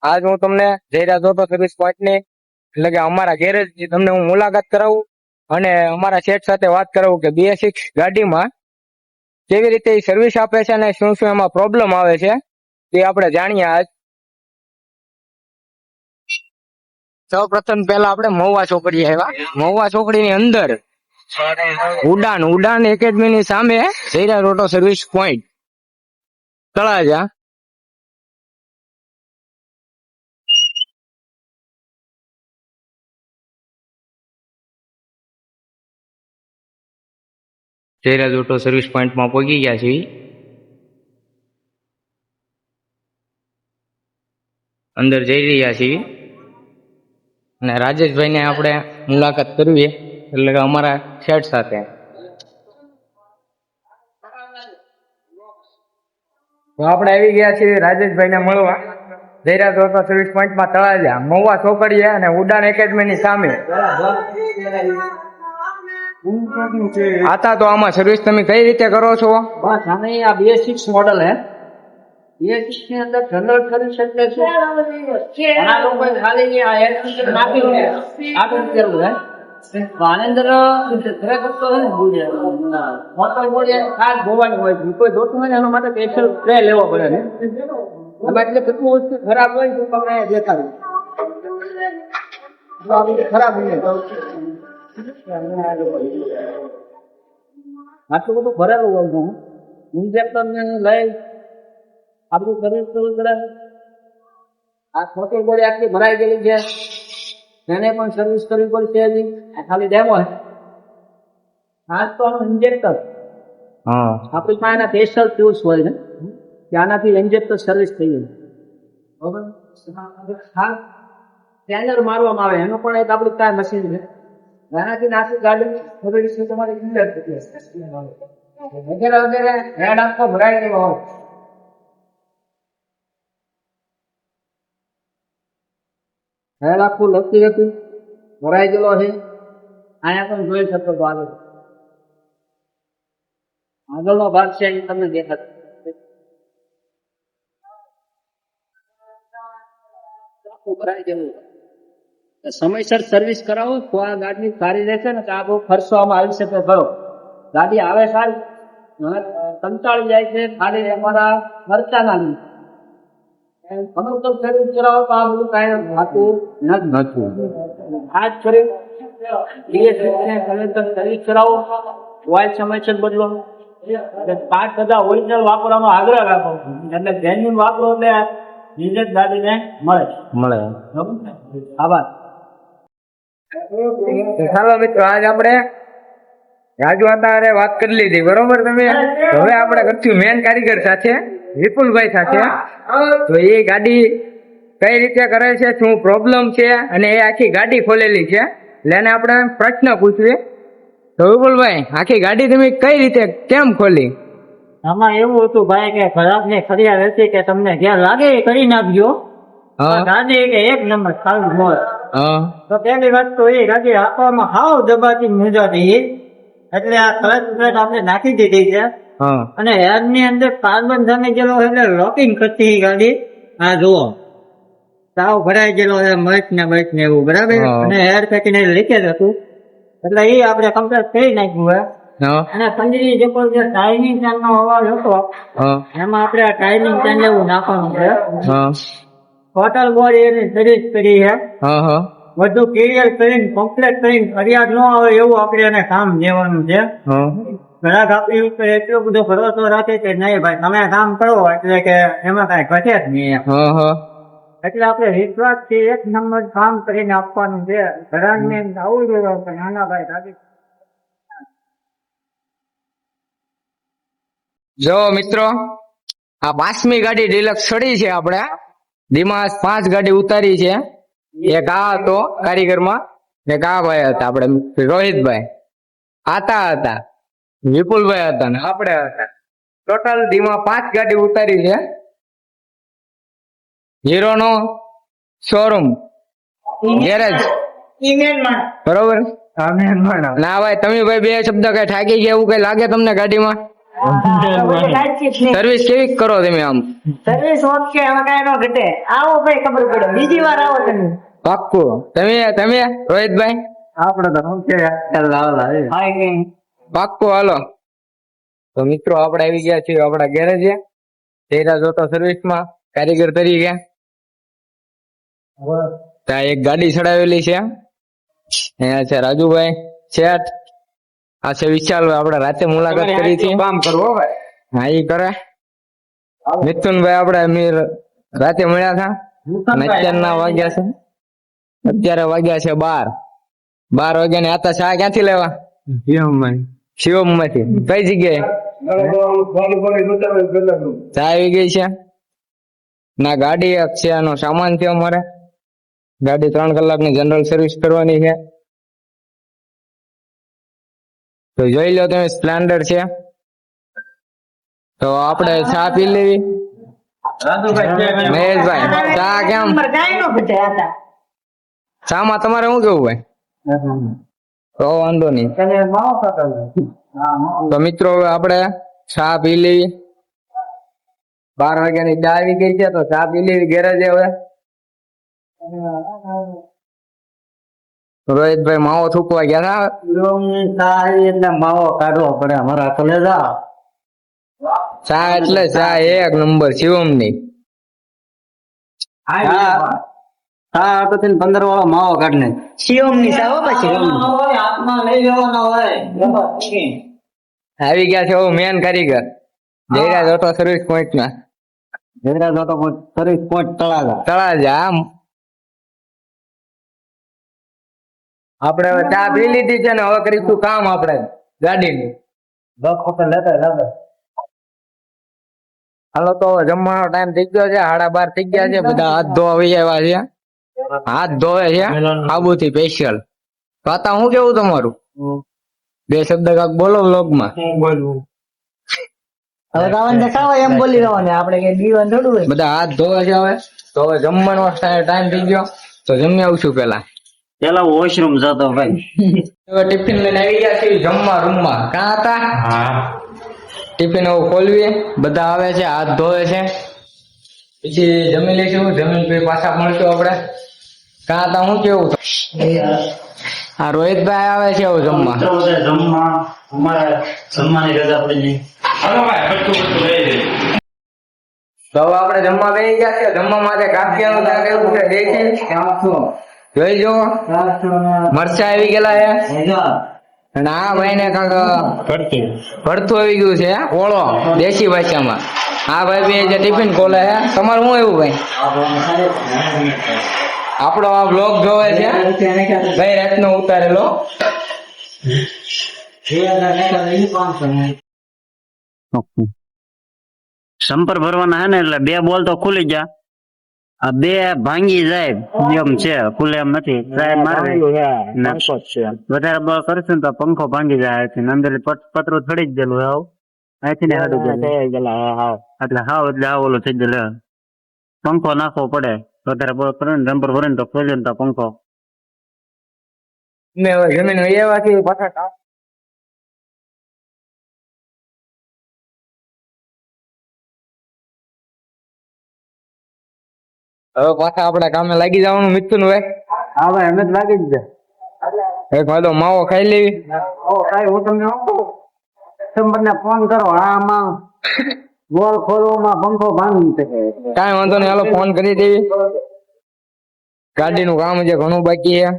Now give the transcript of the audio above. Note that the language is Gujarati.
આજ હું તમને જયરાજ ઓટો સર્વિસ પોઈન્ટની એટલે કે અમારા ગેરેજ તમને હું મુલાકાત કરાવું અને અમારા શેઠ સાથે વાત કરાવું કે BS6 ગાડીમાં કેવી રીતે સર્વિસ આપે છે અને શું શું એમાં પ્રોબ્લેમ આવે છે તે આપણે જાણીએ આજ. સૌ પ્રથમ પહેલા આપણે મહુવા ચોકડી આવ્યા. મહુવા ચોકડીની અંદર ઉડાન એકેડમીની સામે Jayraj auto service point Talaja. Jayraj auto service પોઈન્ટમાં પહોંચી ગયા છીએ. અંદર જઈ રહ્યા છીએ અને રાજેશભાઈને આપણે મુલાકાત કરવી એટલે કે અમારા શેઠ સાથે. તો આપણે આવી ગયા છીએ રાજેશભાઈને મળવા જયરાજ ઓટો સર્વિસ પોઈન્ટમાં તળાજા મહુવા ચોકડીએ અને ઉડાન એકેડમીની સામે. આતા તો આમાં સર્વિસ તમે કઈ રીતે કરો છો? બસ અમે આ BS6 મોડલ હે. BS6 ની અંદર જનરલ સર્વિસ એટલે શું? ઘણા લોકો ખાલી આ એર ફિલ્ટર નાખીને આગળ કરેલું હે. આની અંદર ખરેખર તો હે ને બોલે મોટર બોલે ખાસ ધોવાની હોય છે. કોઈ ધોતું હોય ને એના માટે સ્પેશિયલ સ્પ્રે લેવો પડે ને. એમાં એટલે કેટલું વસ્તુ ખરાબ હોય તો તમને દેખાડું. જો આ બધું ખરાબ હોય આટલું બધું ભરેલું હોય હું ઇન્જેક્ટર ને લઈ આપણું સર્વિસ કરવું પડે. આ મોટી બોડી આટલી ભરાઈ ગયેલી છે એને પણ સર્વિસ કરવી પડશે. હજી આ ખાલી ડેમો છે. આ તો આનું ઇન્જેક્ટર આપણી પાસે એના સ્પેશિયલ ટ્યુબ્સ હોય છે કે આનાથી ઇન્જેક્ટર સર્વિસ થઈ જાય બરોબર. હા સ્કેનર મારવામાં આવે એનું પણ એક આપણું કાંઈ મશીન છે. એનાથી નાખી ગાડી સર્વિસ તમારી ઇન્જેક્ટ થતી હશે વગેરે વગેરે હેડ આખો ભરાઈ ગયો હોય. હેડ આખું લગતી હતી ભરાઈ ગયેલો છે. અહીંયા પણ જોઈ શકો તો આગળનો ભાગ છે એ તમને દેખાતો. ભરાઈ ગયેલું સમયસર સર્વિસ કરાવો તો આ ગાડી સારી રહેશે ને તો આ બહુ ખર્ચો આમાં આવી શકે ખરો. ગાડી આવે સારી કંટાળી જાય છે ખાલી અમારા ખર્ચાના ઘણું તો સર્વિસ કરાવો તો આ બધું કાંઈ થતું નથી. આ જ સર્વિસ કરાવો ઓઇલ સમયસર બદલો પાર્ટ બધા ઓરિજિનલ વાપરવાનો આગ્રહ રાખો એટલે જેન્યુન વાપરો એટલે રિઝલ્ટ ગાડીને મળે. આભાર. ચાલો મિત્રો આજ આપણે રાજુ હતા વાત કરી લીધી બરોબર. તમે હવે આપણે કરશું મેન કારીગર સાથે વિપુલભાઈ સાથે. તો એ ગાડી કઈ રીતે કરે છે શું પ્રોબ્લેમ છે અને એ આખી ગાડી ખોલેલી છે એટલે એને આપણે પ્રશ્ન પૂછીએ. તો વિપુલભાઈ આખી ગાડી તમે કઈ રીતે કેમ ખોલી? આમાં એવું હતું ભાઈ કે ખરાબ ને ફરિયાદ હતી કે તમને જ્યાં લાગે એ કરી નાખજો. ગાડી કે એક નંબર સારું મોર. તો પેલી વાત તો એ ગાડી આપવામાં હાવ દબાતી મુજાતી એટલે આ ક્લચ આપણે નાખી દીધી છે અને હેડ ની અંદર કાર્બન જામી ગયેલો એટલે લોકિંગ કરતી ગાડી. આ જુઓ સાવ ભરાઈ ગયેલો મચ ને એવું બરાબર. અને હેડ પેકીને લીકેજ હતું એટલે એ આપણે કમ્પ્લીટ કરી નાખ્યું હોય. અને પંજરી જે ટાઈમિંગ ચેન નો અવાજ હતો એમાં આપણે આ ટાઈમિંગ ચેન એવું નાખવાનું છે. ટોટલ બોડી એની સર્વિસ કરી છે બધું ક્લિયર કરીને કમ્પ્લીટ કરીને ફરિયાદ ન આવે એવું આપણે એને કામ દેવાનું છે. ગ્રાહક આપણી ઉપર એટલો બધો ભરોસો રાખે કે નહીં ભાઈ તમે કામ કરો એટલે કે એમાં કઈ ઘટે જ નહીં. એટલે આપણે વિશ્વાસ થી એક નંબર કામ કરીને આપવાનું છે. ગ્રાહક ને આવું જોઈએ નાના ભાઈ રાજી. જો મિત્રો આ 5મી ગાડી ડિલક્સ ચડી છે. આપણે દિમાગ 5 ગાડી ઉતારી છે. એક આ હતો કારીગરમાં, એક આ ભાઈ હતા આપણે રોહિતભાઈ આતા હતા, વિપુલભાઈ હતા ને આપણે હતા. ટોટલ દીમાં 5 ગાડી ઉતારી છે. હીરો નો શોરૂમ ગેરેજ બરોબર. ના ભાઈ તમે ભાઈ બે શબ્દ કઈ ઠાકી ગયા એવું કઈ લાગે તમને ગાડીમાં? સર્વિસ કેવી કરો તમે આમ? સર્વિસ ઓકે, હવે કઈ નો ઘટે. આવો ભાઈ, ખબર પડે. બીજી વાર આવો તમે. પાક્કું. તમે રોહિતભાઈ? આપણે તો શું છે હા કે પાક્કું, હાલો. તો મિત્રો આપણે આવી ગયા છીએ આપણા ગેરેજે, તેરા જોતો સર્વિસમાં કારીગર તરીકે. ત્યાં એક ગાડી ચડાવેલી છે, અહીંયા છે રાજુભાઈ શેઠ, આ છે વિશાલભાઈ, આપણે રાતે મુલાકાત કરી હતી. કામ કરવો ભાઈ. હા, ઈ કરે. મિથુનભાઈ આપણે રાતે મળ્યા હતા અને અત્યારના વાગ્યા છે, અત્યારે વાગ્યા છે 12 વાગ્યા ને આતા ચા ક્યાંથી લેવા? શિવમ માંથી. કઈ જગ્યાએ ચા આવી ગઈ છે? ના ગાડી એક છે, એનો સામાન છે અમારે. ગાડી 3 કલાકની જનરલ સર્વિસ કરવાની છે. તો જોઈ લો તમે, સ્પ્લેન્ડર છે. તો આપણે ચા પી લેવી. મહેશભાઈ, ચા કેમ? કઈ નો ઘટે આતા. ચા માં તમારે શું કેવું ભાઈ? તો વાંધો નહીં. તને માવો ખાતો. તો મિત્રો હવે આપણે ચા પી લેવી. 12 વાગ્યાની ચા આવી ગઈ છે, તો ચા પી લેવી ગેરેજે. હવે રોહિતભાઈ માવો થૂકવા ગયા હતા. એટલે માવો કાઢવો પડે અમારા કલેજા. ચા એટલે ચા એક નંબર શિવમ ની. હા તો 15 વાળો માવો કાઢ ને. શિવમ ની સાવ પછી હાથમાં લઈ લેવાનો હોય. આવી ગયા છે મેન કારીગર જયરાજ ઓટો સર્વિસ પોઈન્ટ ના. Jayraj auto service point Talaja. આમ આપણે હવે ચા પી લીધી છે ને, હવે કરીશું કામ આપણે ગાડીનું. હાલો તો જમવાનો ટાઈમ થઈ ગયો છે, 12:30 થઈ ગયા છે. બધા હાથ ધોવા વહી આવ્યા છે, હાથ ધોવે છે આબુથી સ્પેશિયલ. પાતા શું કેવું તમારું? 2 શબ્દ કાક બોલો વ્લોગમાં. હવે રાવણ દેખાવો એમ બોલી રહેવાનું, આપણે કઈ દીવાન થોડું હોય. બધા હાથ ધોવે છે હવે. તો હવે જમવાનો ટાઈમ થઈ ગયો, તો જમી આવશું પેલા વોશરૂમ જતો ભાઈ. હવે ટિફિન લઈને આવી ગયા છીએ જમવા રૂમમાં. ક્યાં હતા? ટિફિન હવે ખોલવીએ. બધા આવે છે, હાથ ધોવે છે, પછી જમી લઈશું. જમીન પછી પાછા મળશું આપણે. ક્યાં હતા? હું કેવું? હા, રોહિતભાઈ આવે છે હવે જમવા. તો હવે આપણે જમવા બેસી ગયા છે. જમવા માટે કાકિયાનું શાક એવું છે, દેખી જોઈ જો. મરચા આવી ગયેલા છે, અને આ ભાઈ ને કાંક ભરતું આવી ગયું છે, ઓળો દેશી ભાષામાં. આ ભાઈ બે જે ટિફિન ખોલે છે. તમારું શું એવું ભાઈ? આપણો આ બ્લોગ જોવે છે, કઈ રાતનો ઉતારેલો. સંપર ભરવાના હે ને, એટલે 2 બોલ તો ખુલી ગયા. આ 2 ભાંગી જાય એમ છે, ખુલે એમ નથી. ટ્રાય મારે વધારે બોલ કરશું ને તો પંખો ભાંગી જાય. અંદર પતરું થડી જ ગયેલું હાવ. અહીંથી ને હાડું ગયેલું એટલે હાવ એટલે હાવ ઓલું થઈ ગયેલું. પંખો નાખવો પડે. વધારે બોલ કરે ને રંબર ભરે ને તો ખોલે ને તો પંખો. મેં હવે જમીન એવાથી પાછા હવે પાછા આપણે કામે લાગી જવાનું. મિથુનભાઈ, હા ભાઈ અમે જ લાગી જ જાય. એક વાદો માવો ખાઈ લેવી. હું તમને તમને ફોન કરો. આમાં બોલ ખોલવામાં પંખો ભાંગી શકે. કાંઈ વાંધો નહીં, હાલો ફોન કરી દેવી. ગાડીનું કામ છે ઘણું બાકી છે.